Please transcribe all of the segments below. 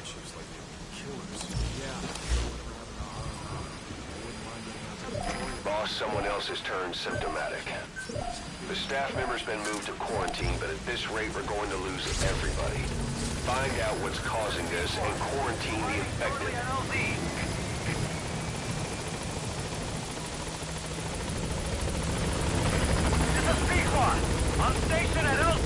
ships like they were killers. Yeah. Whatever happened to R&R? I wouldn't mind getting out there. Boss, someone else has turned symptomatic. The staff member's been moved to quarantine, but at this rate we're going to lose everybody. Find out what's causing this and quarantine the infected. This is P-Squad! On station at LZ!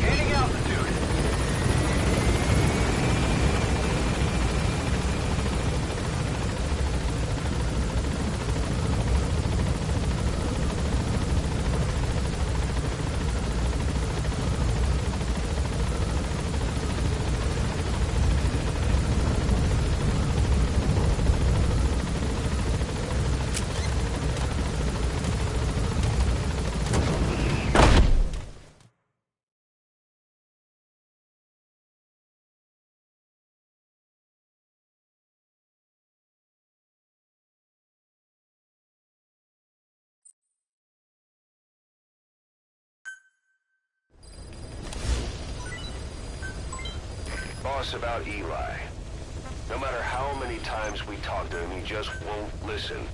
Gaining altitude. Boss, about Eli. No matter how many times we talk to him, he just won't listen.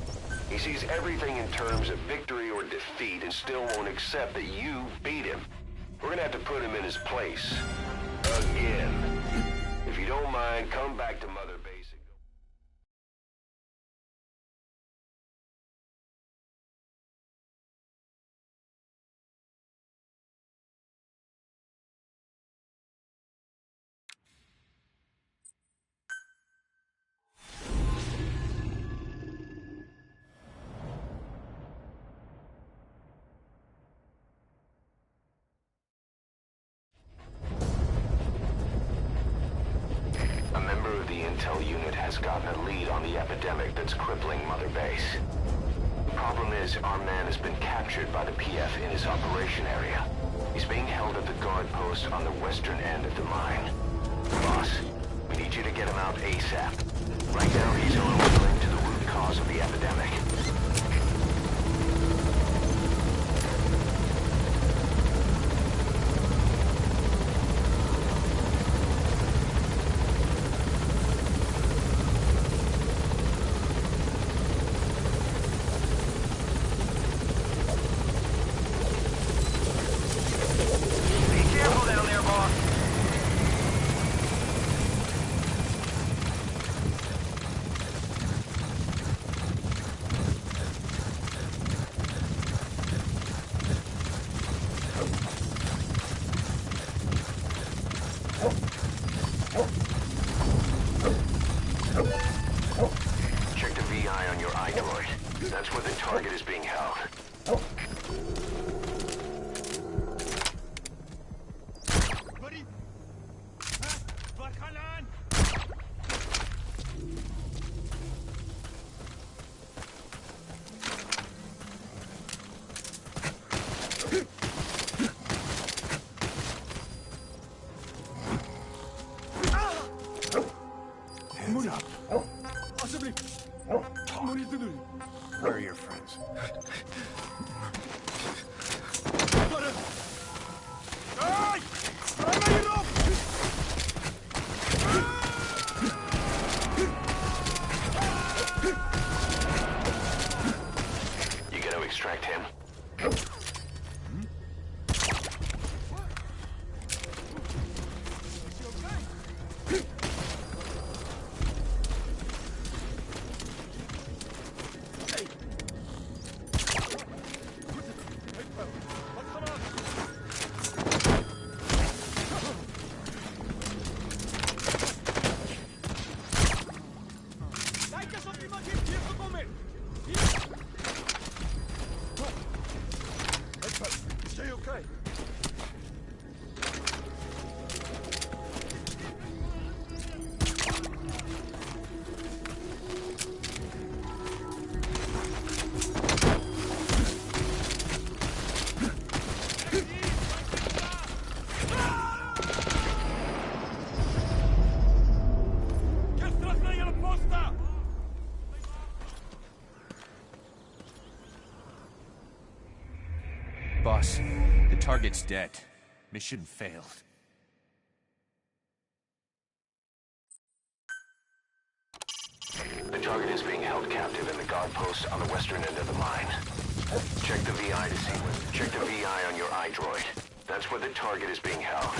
He sees everything in terms of victory or defeat and still won't accept that you beat him. We're gonna have to put him in his place. Again. If you don't mind, come back to Mother Base. A member of the intel unit has gotten a lead on the epidemic that's crippling Mother Base. The problem is, our man has been captured by the PF in his operation area. He's being held at the guard post on the western end of the mine. Boss, we need you to get him out ASAP. Right now, he's our only link to the root cause of the epidemic. Check the VI on your iDroid. That's where the target is being held. Where are your friends? You gotta extract him. Boss, the target's dead. Mission failed. The target is being held captive in the guard post on the western end of the mine. Check the VI to see what. Check the VI on your iDroid. That's where the target is being held.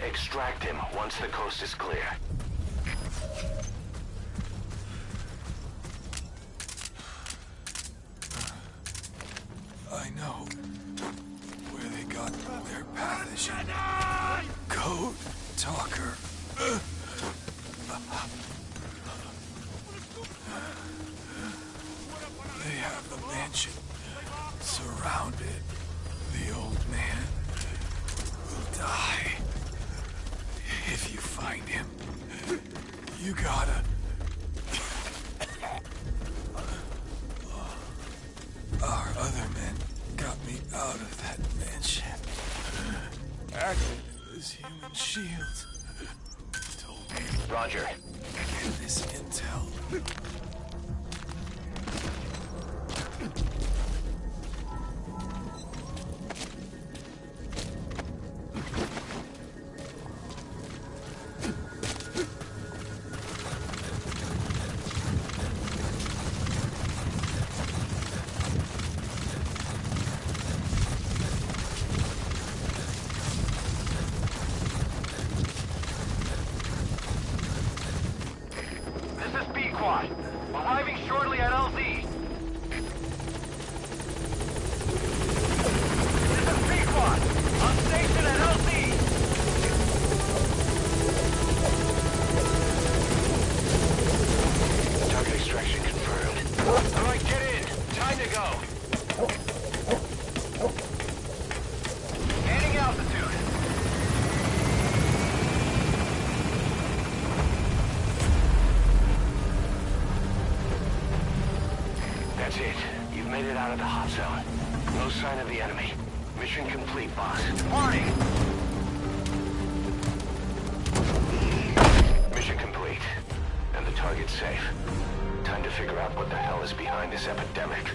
Extract him once the coast is clear. I know where they got their pathogen. Code Talker. They have the mansion surrounded. The old man will die. If you find him, you gotta... Our other men got me out of that mansion. Acted as human shields. Told me... Roger. This intel. Arriving shortly at LZ. This is P-Quad. On station at LZ. Target extraction confirmed. All right, get in. Time to go. Gaining altitude. That's it. You've made it out of the hot zone. No sign of the enemy. Mission complete, boss. Warning. Mission complete. And the target's safe. Time to figure out what the hell is behind this epidemic.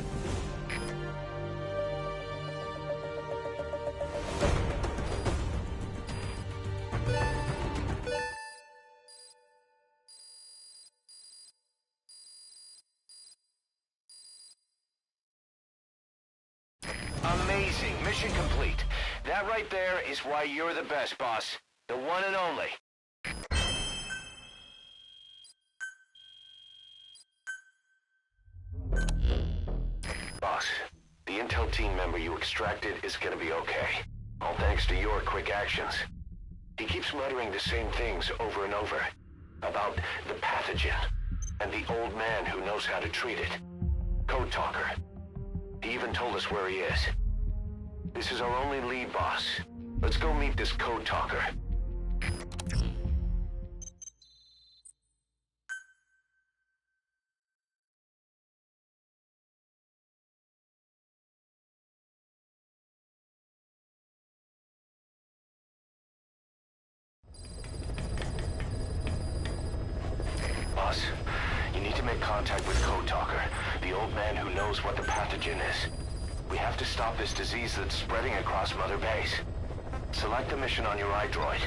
Amazing. Mission complete. That right there is why you're the best, boss. The one and only. Boss, the intel team member you extracted is gonna be okay. All thanks to your quick actions. He keeps muttering the same things over and over. About the pathogen, and the old man who knows how to treat it. Code Talker. He even told us where he is. This is our only lead, boss. Let's go meet this Code Talker. Boss, you need to make contact with Code Talker, the old man who knows what the pathogen is. We have to stop this disease that's spreading across Mother Base. Select the mission on your iDroid.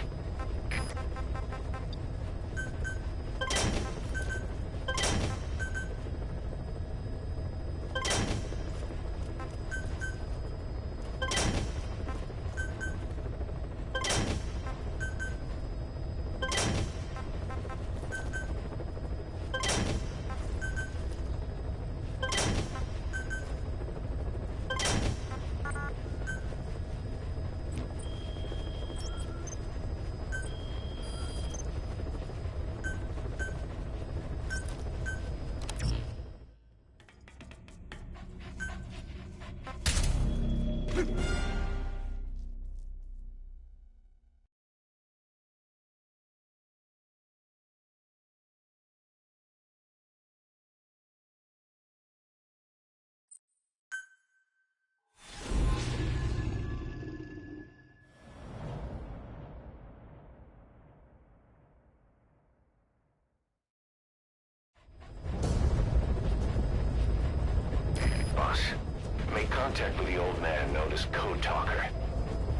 Make contact with the old man known as Code Talker.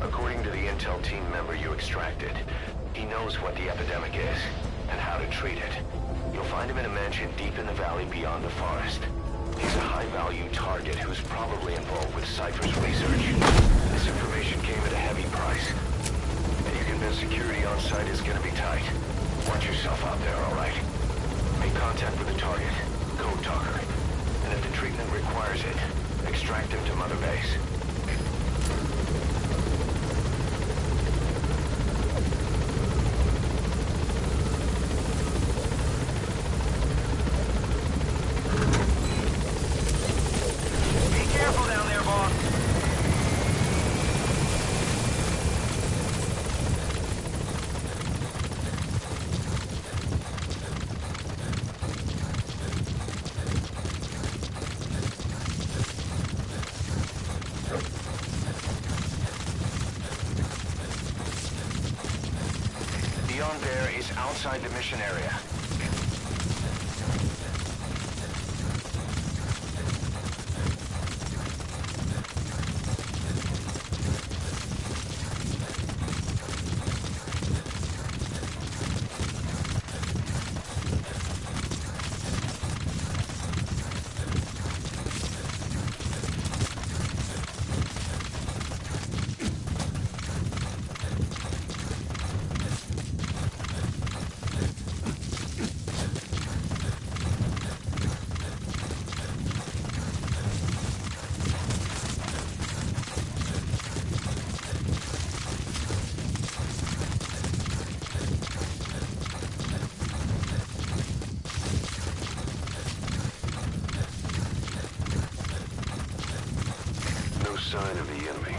According to the intel team member you extracted, he knows what the epidemic is and how to treat it. You'll find him in a mansion deep in the valley beyond the forest. He's a high-value target who's probably involved with Cypher's research. This information came at a heavy price, and you convince security on site is gonna be tight. Watch yourself out there, all right? Make contact with the target, Code Talker, and if the treatment requires it, extract him to Mother Base. Be careful down there, boss. Beyond there is outside the mission area. Sign of the enemy.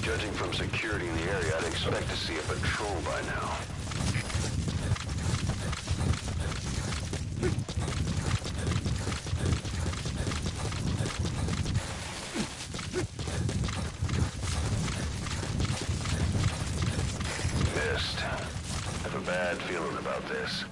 Judging from security in the area, I'd expect to see a patrol by now. Missed. I have a bad feeling about this.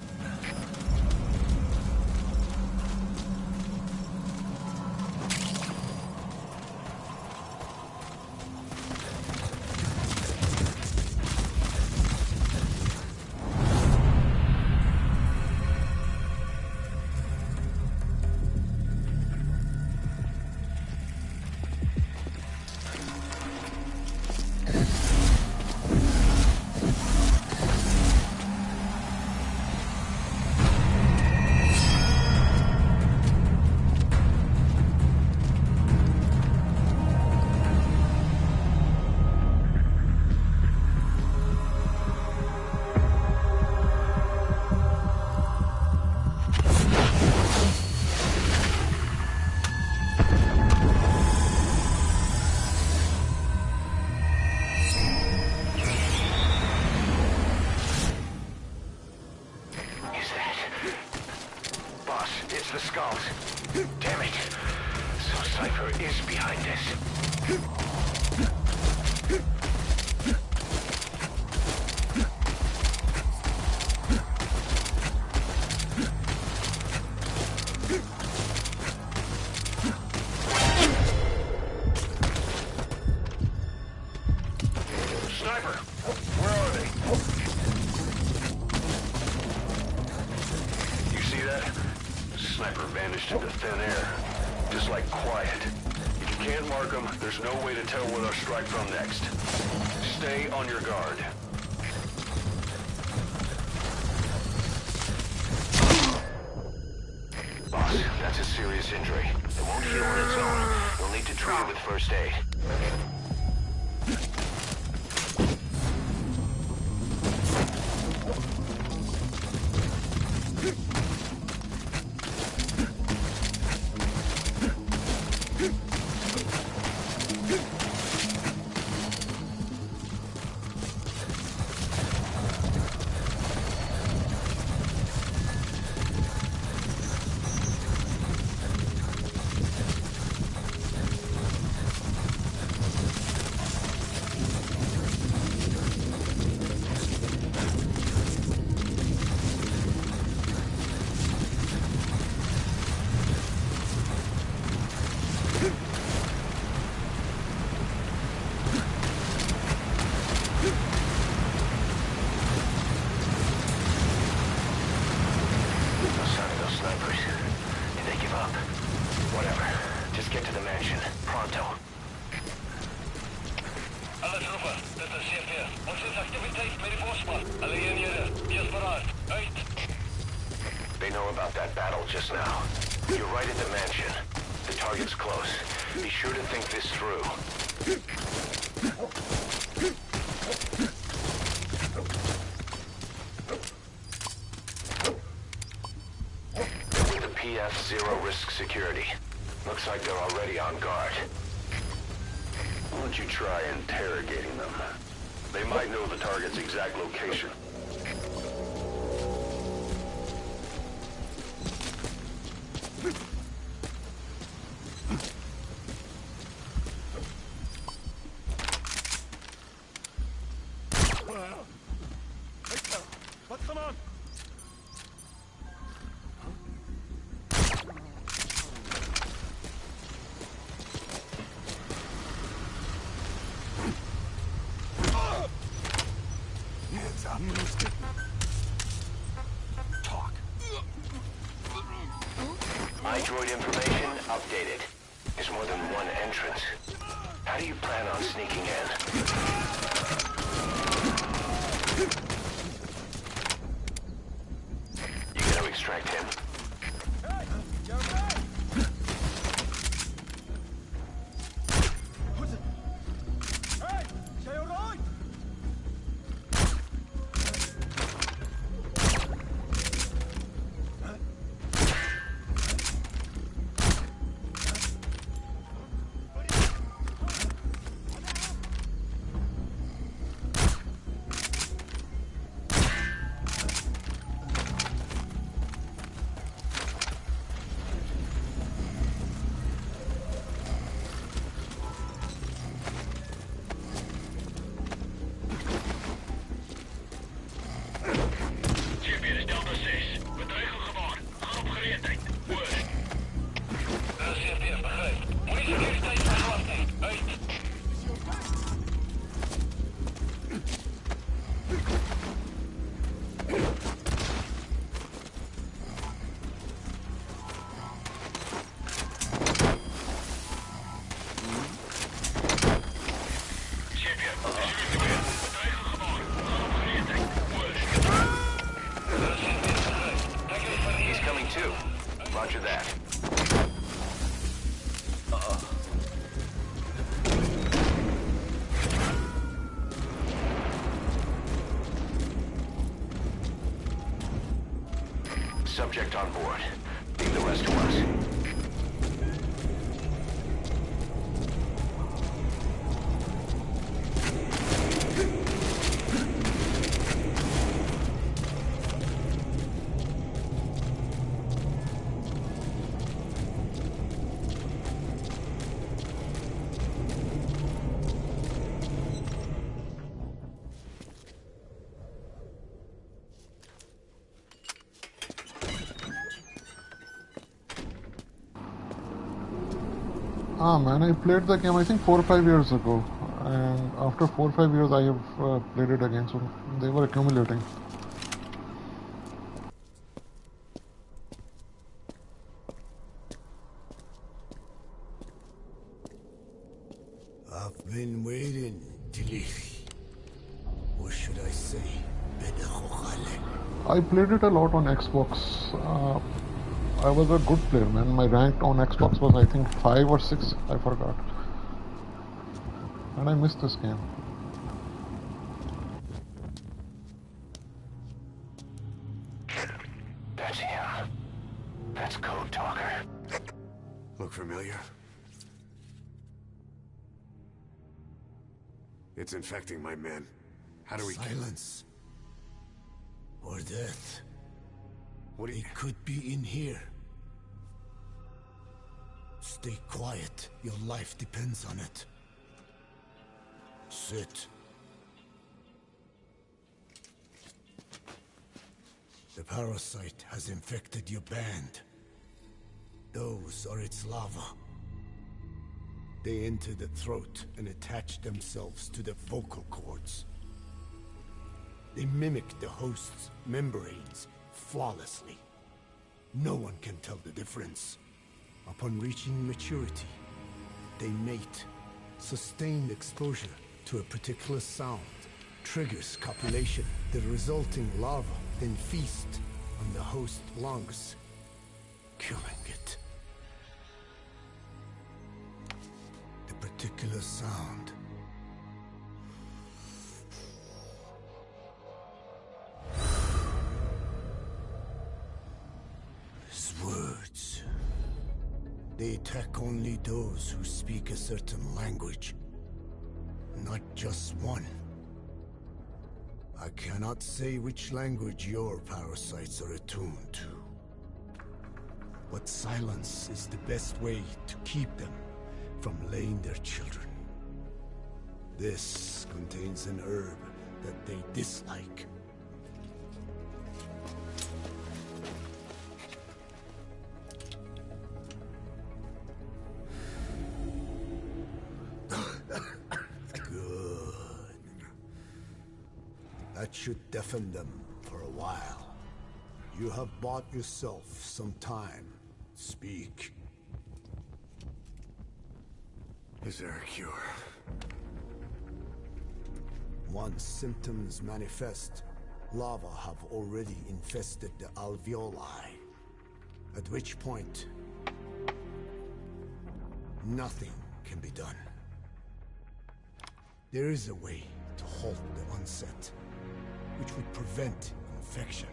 It's the skulls. Damn it. So Cypher is behind this. Sniper, where are they? You see that? Sniper vanished into thin air. Just like quiet. If you can't mark them, there's no way to tell where they'll strike from next. Stay on your guard. Boss, that's a serious injury. It won't heal on its own. You'll need to treat it with first aid. Let's get to the mansion. Pronto. Alle troepen, dit is CP. Ons is activiteit met die Bosman. Alle eenhede, just paraat. Uit. They know about that battle just now. You're right at the mansion. The target's close. Be sure to think this through. With the PF zero-risk security. Looks like they're already on guard. Why don't you try interrogating them? They might know the target's exact location. Wat gaan aan? Talk. iDroid information updated. There's more than one entrance. How do you plan on sneaking in? You gonna extract him? Hey, you're right. Hey, say all right. He's coming too. Roger that. Subject on board. Leave the rest to us. Ah man, I played the game I think 4 or 5 years ago, and after 4 or 5 years I have played it again, so they were accumulating. I've been waiting, Tillich. Or should I say, I played it a lot on Xbox. I was a good player, man. My rank on Xbox was I think 5 or 6, I forgot. And I missed this game. That's him. That's Code Talker. Look familiar? It's infecting my men. How do we silence or death? What do you... It could be in here. Stay quiet. Your life depends on it. Sit. The parasite has infected your band. Those are its larvae. They enter the throat and attach themselves to the vocal cords. They mimic the host's membranes flawlessly. No one can tell the difference. Upon reaching maturity, they mate. Sustained exposure to a particular sound triggers copulation. The resulting larva then feast on the host lungs, killing it. The particular sound is words. They attack only those who speak a certain language, not just one. I cannot say which language your parasites are attuned to, but silence is the best way to keep them from laying their children. This contains an herb that they dislike. That should deafen them for a while. You have bought yourself some time. Speak. Is there a cure? Once symptoms manifest, larvae have already infested the alveoli. At which point, nothing can be done. There is a way to halt the onset, which would prevent infection.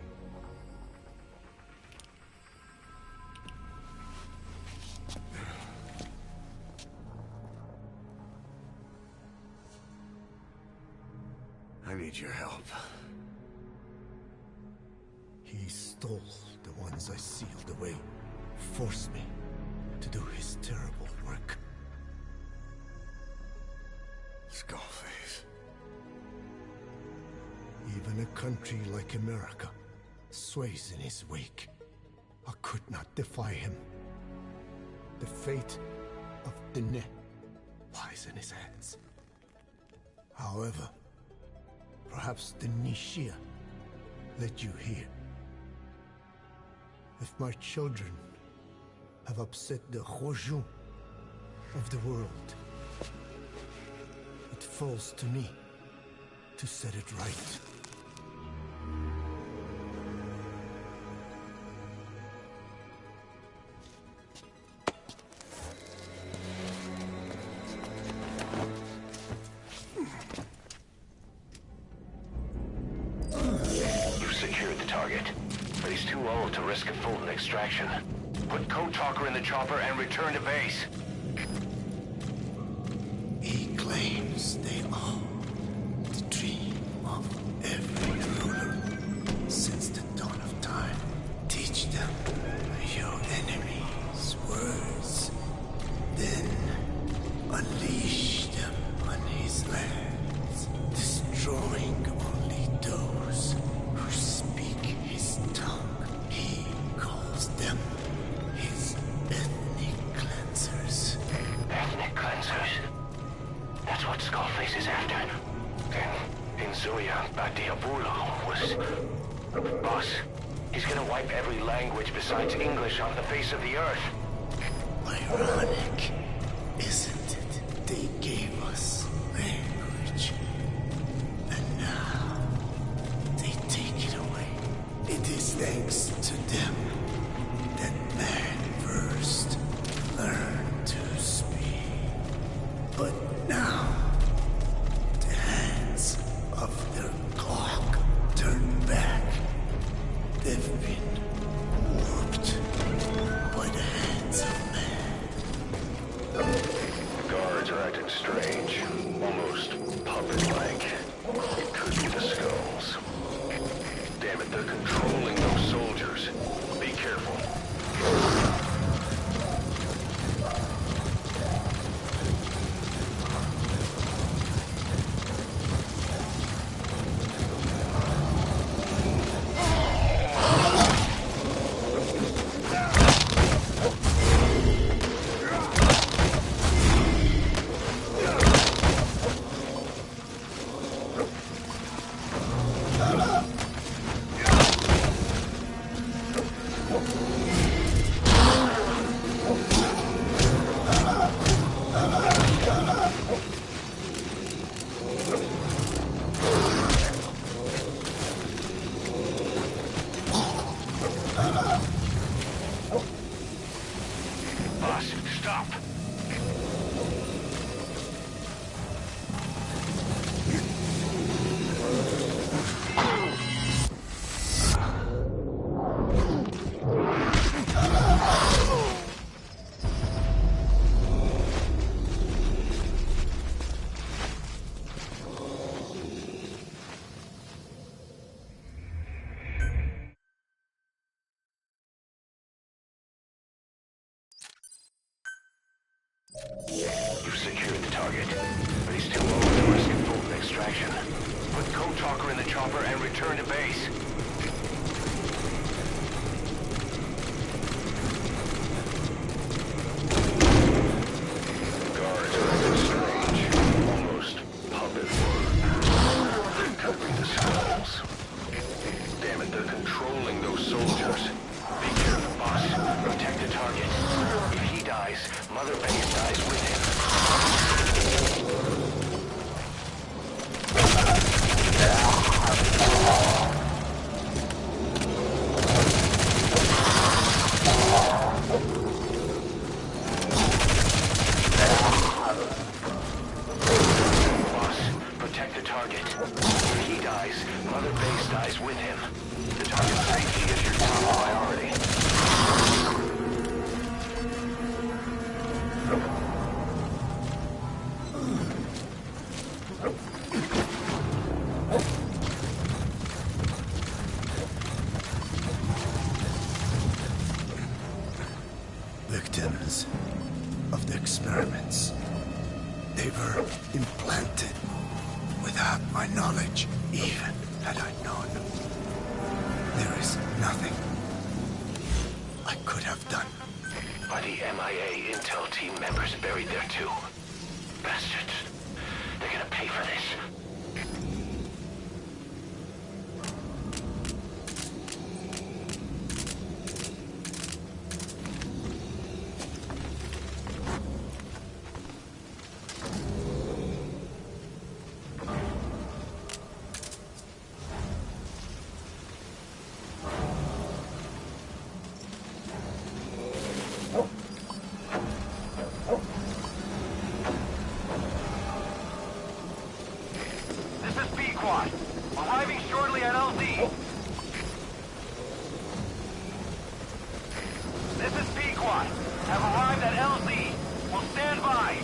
I need your help. He stole the ones I sealed away, forced me to do his terrible work. Skullface. Even a country like America sways in his wake. I could not defy him. The fate of Dene lies in his hands. However, perhaps the Nishia led you here. If my children have upset the Hojun of the world, it falls to me to set it right. Extraction. Put Code Talker in the chopper and return to base. He claims they are the dream of every ruler since the dawn of time. Teach them your enemies' words, then unleash them on his lands, destroying only those who speak his tongue. Them, his ethnic cleansers. Ethnic cleansers? That's what Skullface is after. In Zoya, Badiabulo was... Boss, he's gonna wipe every language besides English off the face of the earth. Ironic, isn't it? They gave us language, and now they take it away. It is thanks to them that man first learned to speak. But now, the hands of their clock turn back. They've been warped by the hands of man. Guards are acting strange, almost puppet-like. It could be the skulls. Damn it, they're controlling those soldiers. Be careful. target, but he's too low to risk a full extraction. Put Code Talker in the chopper and return to base. Guards are acting strange. Almost puppet work. Covering the skulls. Damn it, they're controlling those soldiers. Be careful, boss. Protect the target. If he dies, Mother Base dies with him. Boss, protect the target. If he dies, Mother Base dies with him. The target's safety is your top priority. Victims of the experiments. They were implanted without my knowledge, even had I known. There is nothing I could have done. Are the MIA intel team members buried there too? Bastards. They're gonna pay for this. Arriving shortly at LZ. This is Pequod. Have arrived at LZ. Will stand by.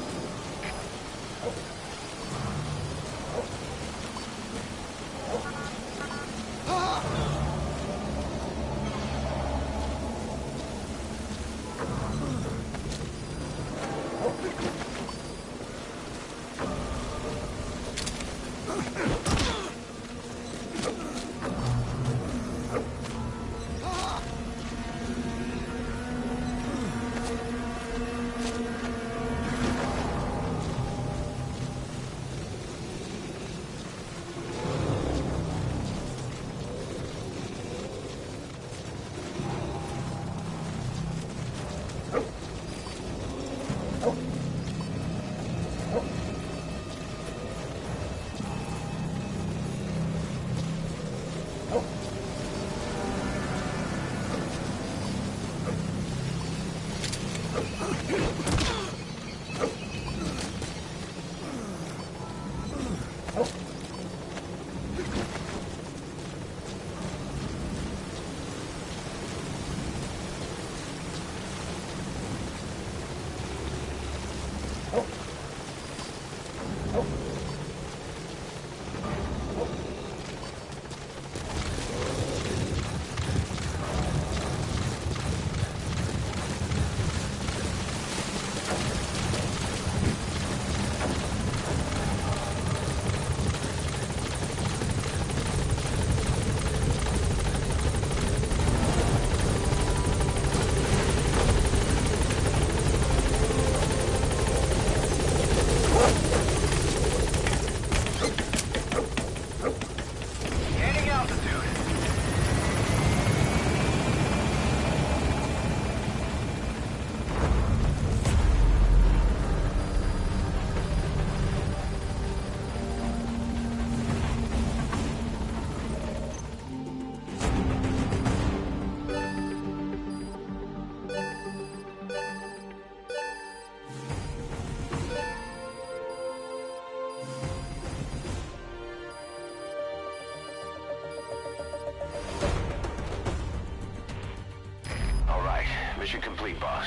Mission complete, boss.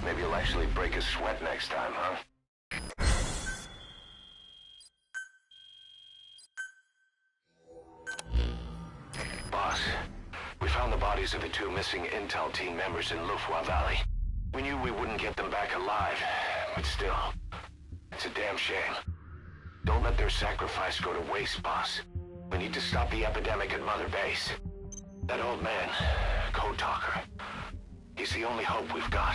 Maybe you'll actually break a sweat next time, huh? Boss, we found the bodies of the two missing intel team members in Lufwa Valley. We knew we wouldn't get them back alive, but still, It's a damn shame. Don't let their sacrifice go to waste, boss. We need to stop the epidemic at Mother Base. That old man, Code Talker, he's the only hope we've got.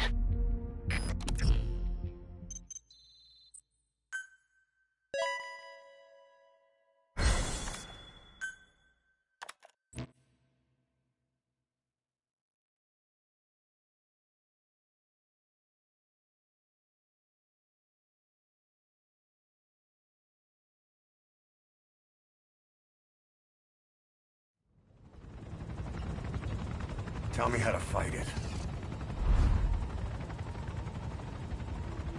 Tell me how to fight it.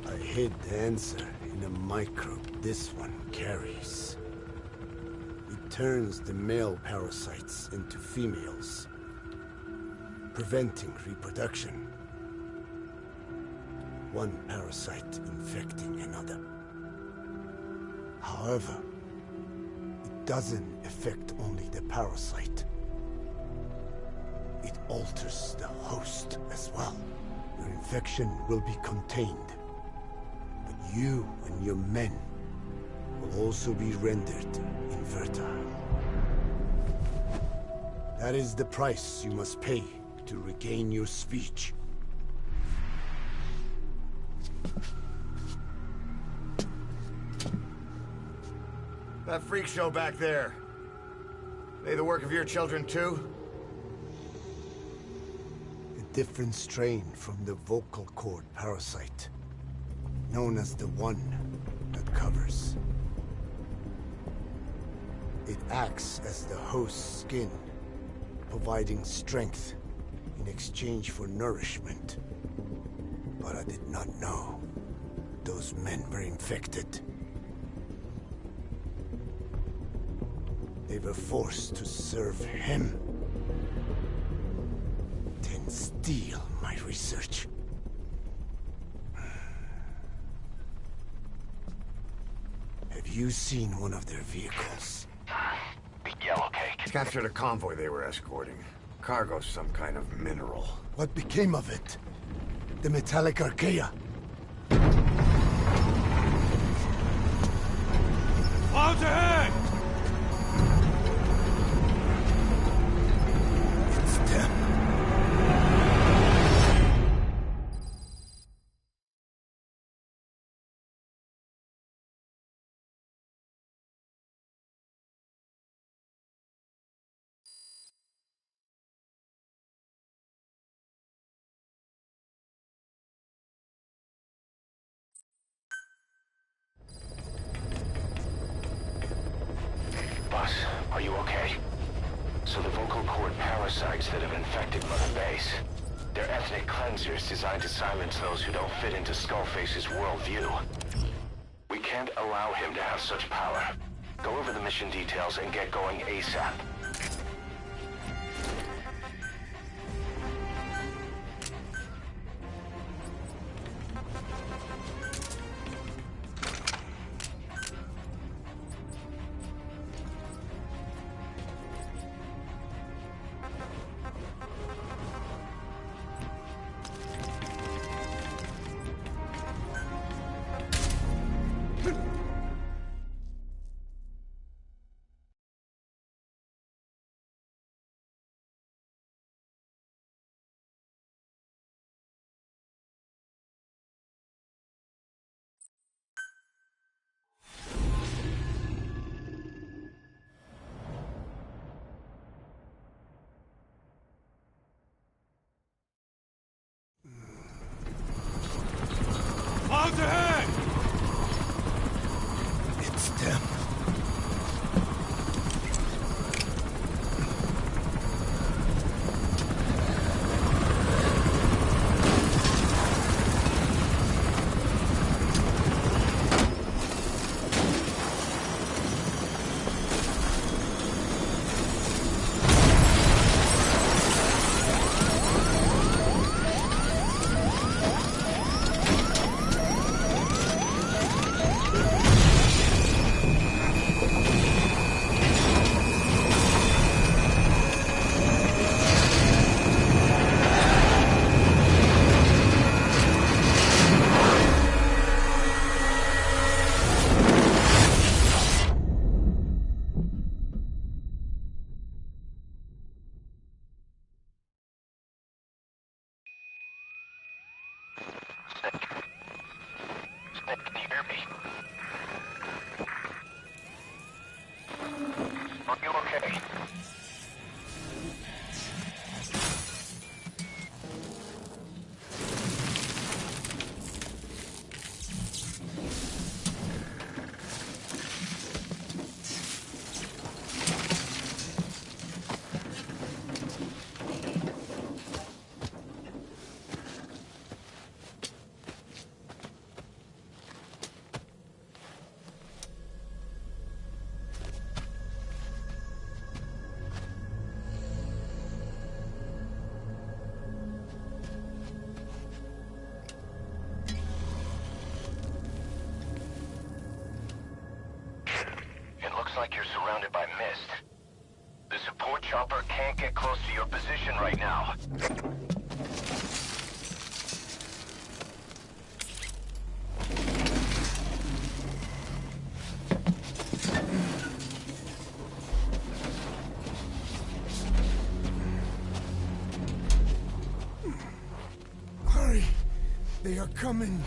I hid the answer in a microbe this one carries. It turns the male parasites into females, preventing reproduction. One parasite infecting another. However, it doesn't affect only the parasite. It alters the host as well. Your infection will be contained, but you and your men will also be rendered infertile. That is the price you must pay to regain your speech. That freak show back there. They the work of your children too? A different strain from the vocal cord parasite, known as the one that covers. It acts as the host's skin, providing strength in exchange for nourishment. But I did not know those men were infected. They were forced to serve him, then steal my research. Have you seen one of their vehicles? The yellow cake. Captured a convoy they were escorting. Cargo, some kind of mineral. What became of it? The metallic archaea? Clouds ahead! It's them. Boss, are you okay? So the vocal cord parasites that have infected Mother Base, they're ethnic cleansers designed to silence those who don't fit into Skullface's worldview. We can't allow him to have such power. Go over the mission details and get going ASAP. Clouds ahead! It's them. like you're surrounded by mist. The support chopper can't get close to your position right now. Hurry! They are coming!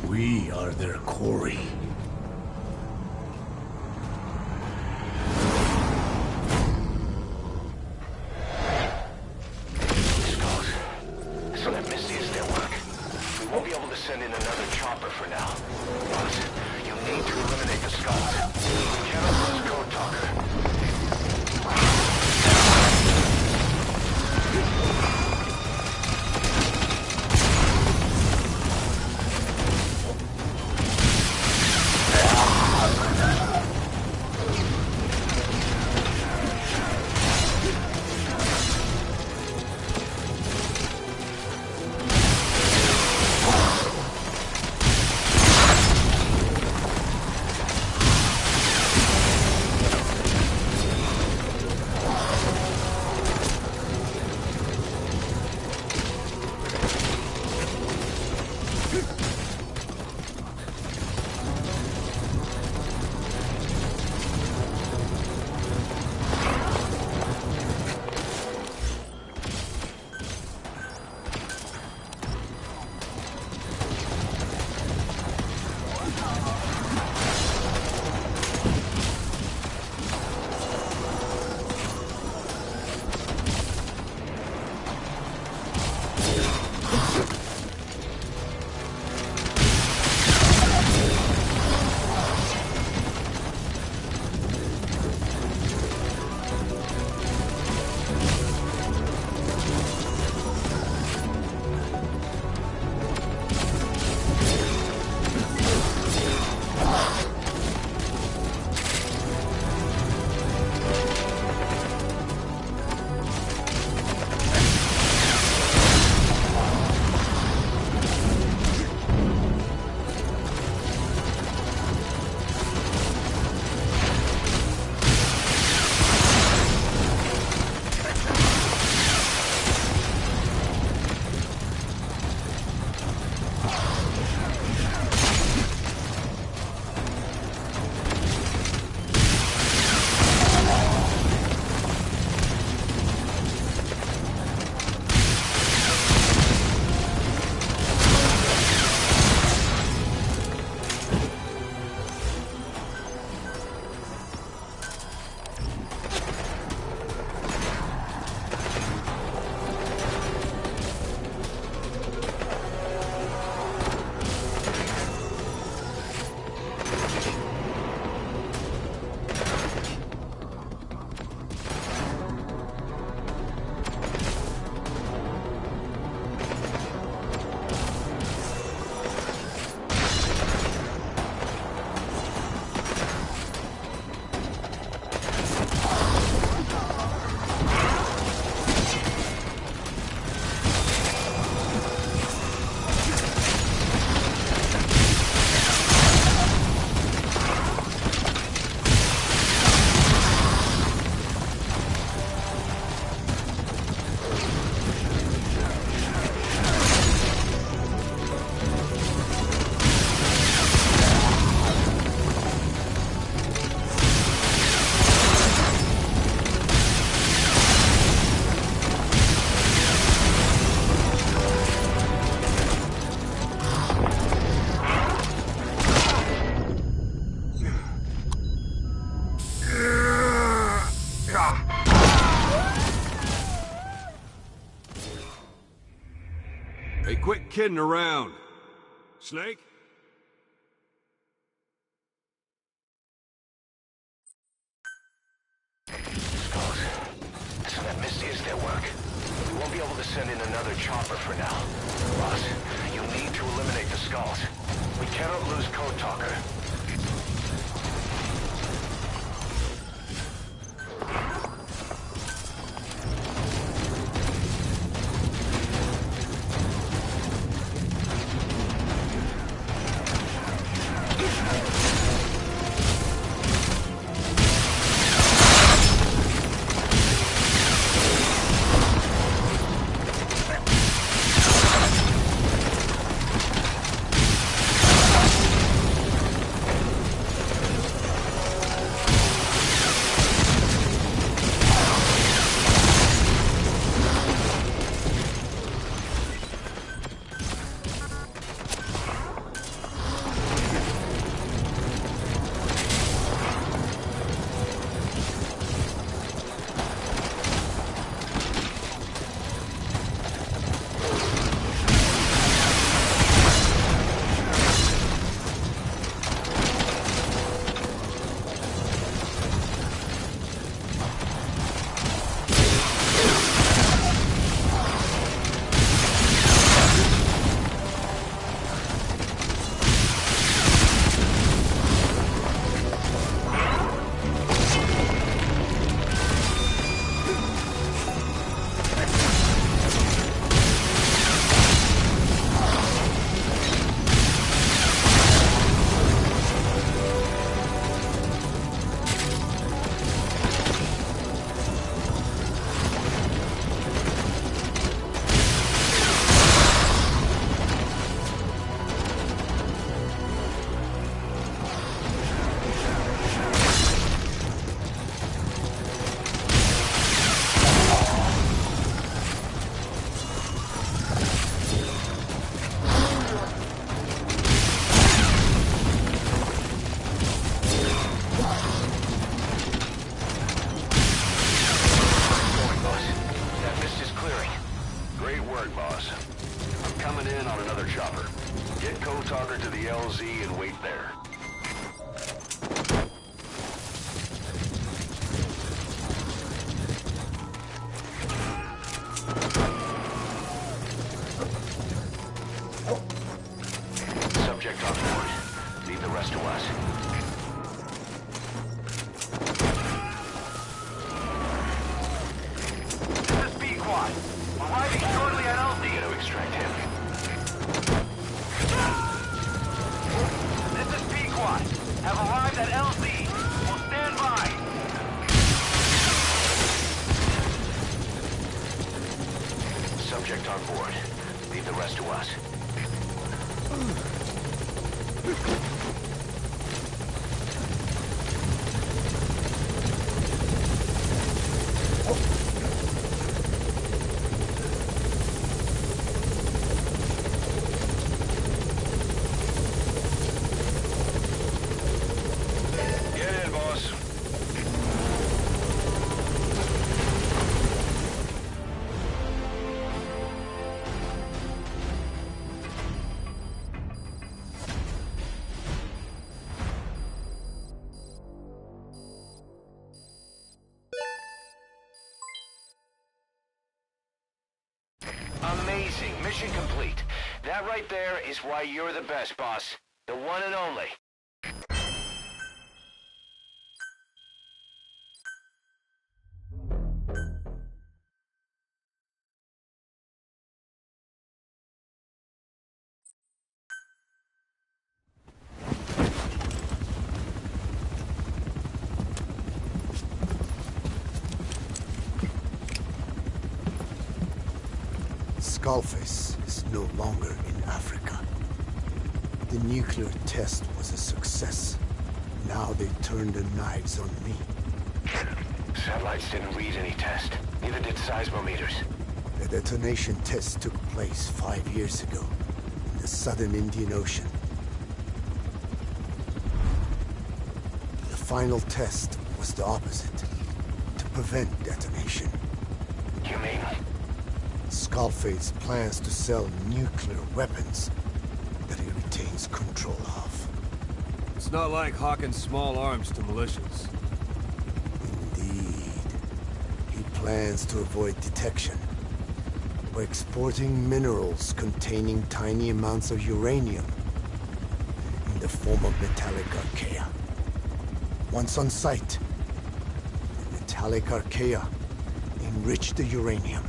We are their quarry. Skulls. So that Misty is their work. We won't be able to send in another chopper for now. Boss, you need to eliminate the skulls. We cannot lose Code Talker. kidding around. Snake? Skulls. So that mist is their work. We won't be able to send in another chopper for now. Boss, you need to eliminate the skulls. We cannot lose Code Talker. Subject on board. Leave the rest to us. Get in, boss. Amazing. Mission complete. That right there is why you're the best, boss. The one and only. Skullface is no longer in Africa. The nuclear test was a success. Now they turned their knives on me. Satellites didn't read any test. Neither did seismometers. The detonation test took place 5 years ago in the southern Indian Ocean. The final test was the opposite, to prevent detonation. You mean? Skullface plans to sell nuclear weapons that he retains control of. It's not like hawking small arms to militias. Indeed. He plans to avoid detection by exporting minerals containing tiny amounts of uranium in the form of metallic archaea. Once on site, the metallic archaea enrich the uranium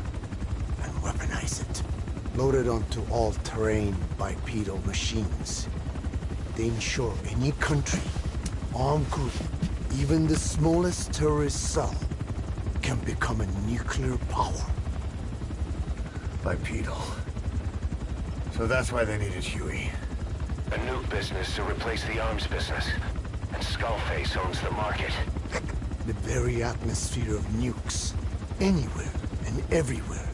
and weaponize it. Loaded onto all-terrain bipedal machines, they ensure any country, armed group, even the smallest terrorist cell, can become a nuclear power. Bipedal. So that's why they needed Huey. A nuke business to replace the arms business. And Skullface owns the market. The very atmosphere of nukes, anywhere and everywhere.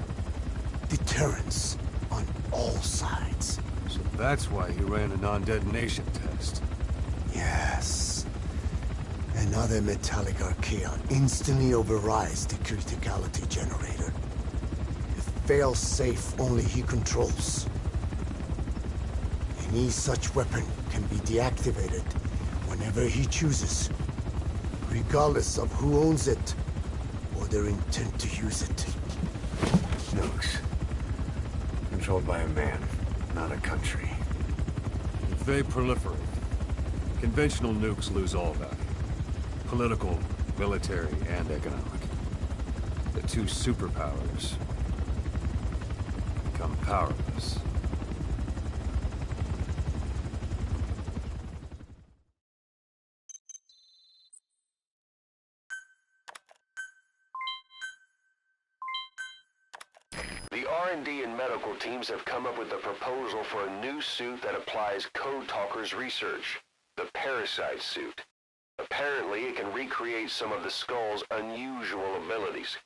Deterrence on all sides. So that's why he ran a non-detonation test. Yes. Another metallic archaea instantly overrides the criticality generator. A fail-safe only he controls. Any such weapon can be deactivated whenever he chooses, regardless of who owns it or their intent to use it. Nukes. Controlled by a man, not a country. If they proliferate, conventional nukes lose all value. Political, military, and economic. The two superpowers become powerless. The R&D and medical teams have come up with a proposal for a new suit that applies Code Talker's research, the Parasite suit. Apparently, it can recreate some of the Skull's unusual abilities.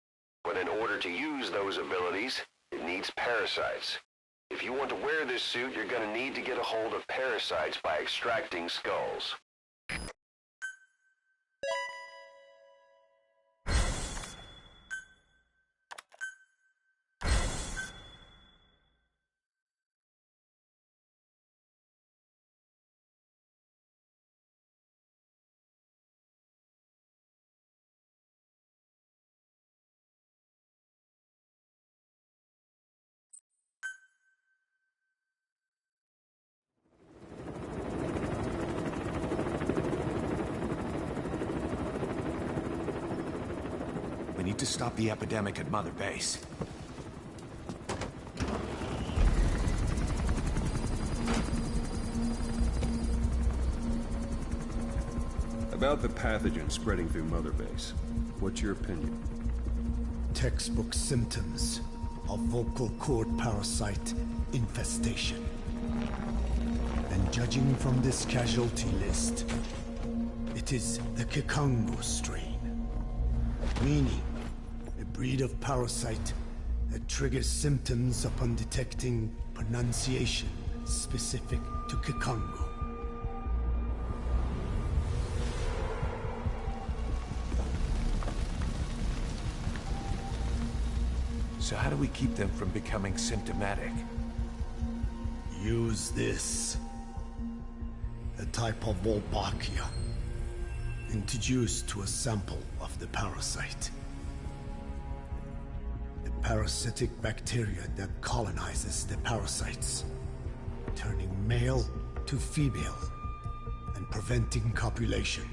But in order to use those abilities, it needs parasites. If you want to wear this suit, you're gonna need to get a hold of parasites by extracting skulls. We need to stop the epidemic at Mother Base. About the pathogen spreading through Mother Base, what's your opinion? Textbook symptoms of vocal cord parasite infestation. And judging from this casualty list, it is the Kikango strain. Meaning, a breed of parasite that triggers symptoms upon detecting pronunciation specific to Kikango. So how do we keep them from becoming symptomatic? Use this. A type of Wolbachia, introduced to a sample of the parasite. A parasitic bacteria that colonizes the parasites, turning male to female and preventing copulation.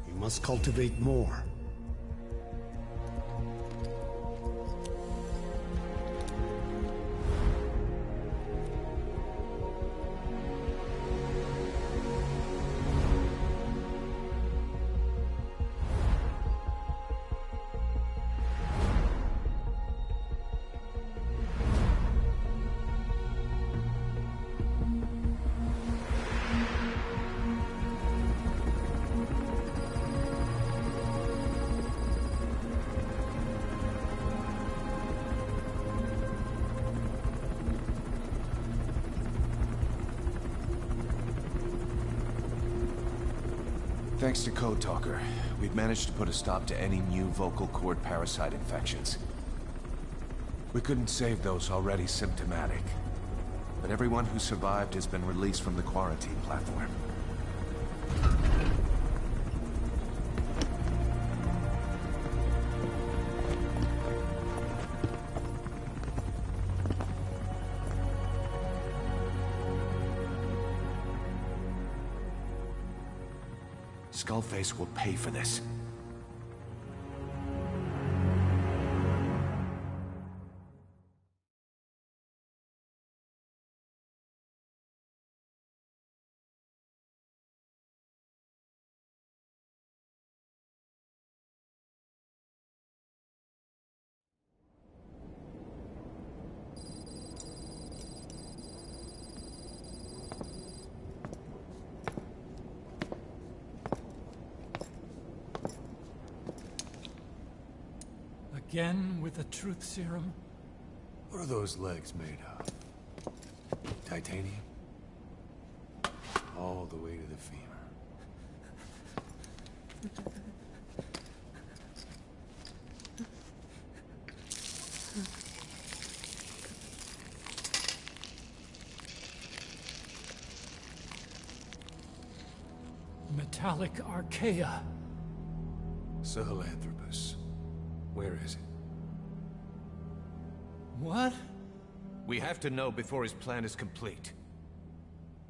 We must cultivate more. Thanks to Code Talker, we've managed to put a stop to any new vocal cord parasite infections. We couldn't save those already symptomatic. But everyone who survived has been released from the quarantine platform. Skullface will pay for this. Again with the truth serum? What are those legs made of? Titanium? All the way to the femur. Metallic archaea. Sahelanthropus. Where is it? What? We have to know before his plan is complete.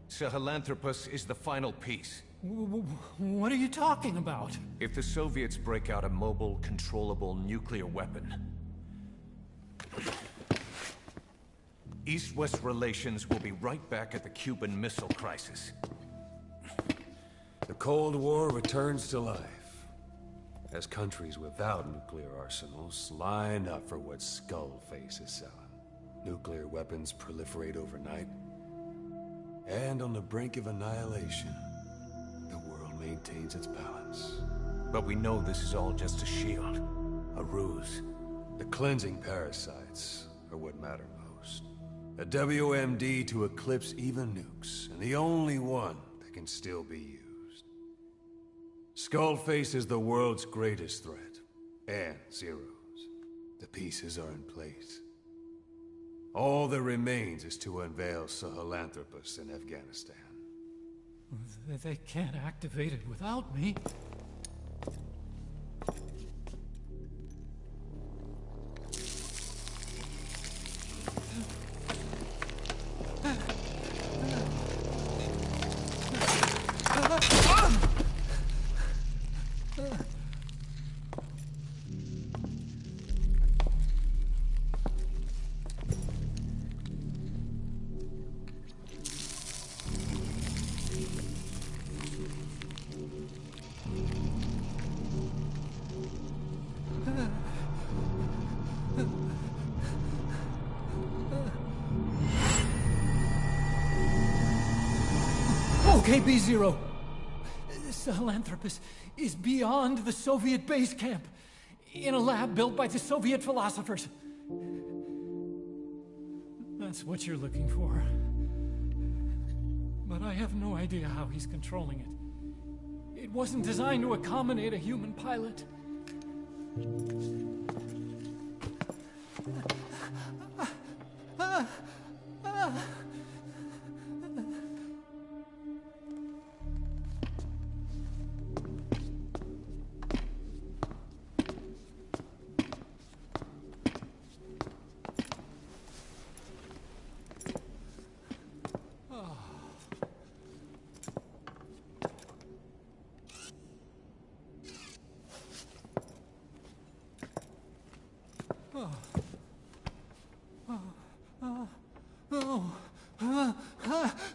Sahelanthropus is the final piece. What are you talking about? If the Soviets break out a mobile, controllable nuclear weapon, East-West relations will be right back at the Cuban Missile Crisis. The Cold War returns to life, as countries without nuclear arsenals line up for what Skullface is selling. Nuclear weapons proliferate overnight, and on the brink of annihilation, the world maintains its balance. But we know this is all just a shield, a ruse. The cleansing parasites are what matter most. A WMD to eclipse even nukes, and the only one that can still be used. Skullface is the world's greatest threat, and Zero's. The pieces are in place. All that remains is to unveil Sahelanthropus in Afghanistan. They can't activate it without me. Okay, B-Zero. Sahelanthropus is beyond the Soviet base camp, in a lab built by the Soviet philosophers. That's what you're looking for. But I have no idea how he's controlling it. It wasn't designed to accommodate a human pilot.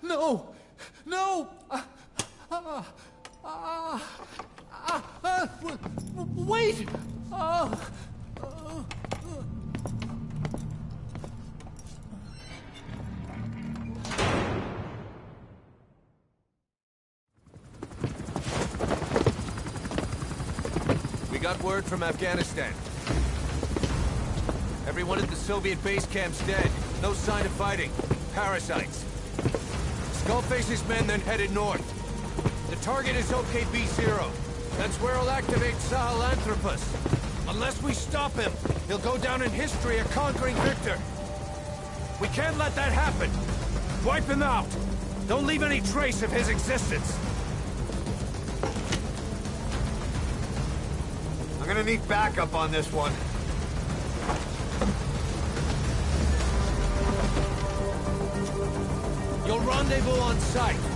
No! No! Wait! We got word from Afghanistan. Everyone at the Soviet base camp's dead. No sign of fighting. Parasites. Skullface's men then headed north. The target is OKB-0. That's where he'll activate Sahelanthropus. Unless we stop him, he'll go down in history a conquering victor. We can't let that happen. Wipe him out. Don't leave any trace of his existence. I'm gonna need backup on this one. You'll rendezvous on site.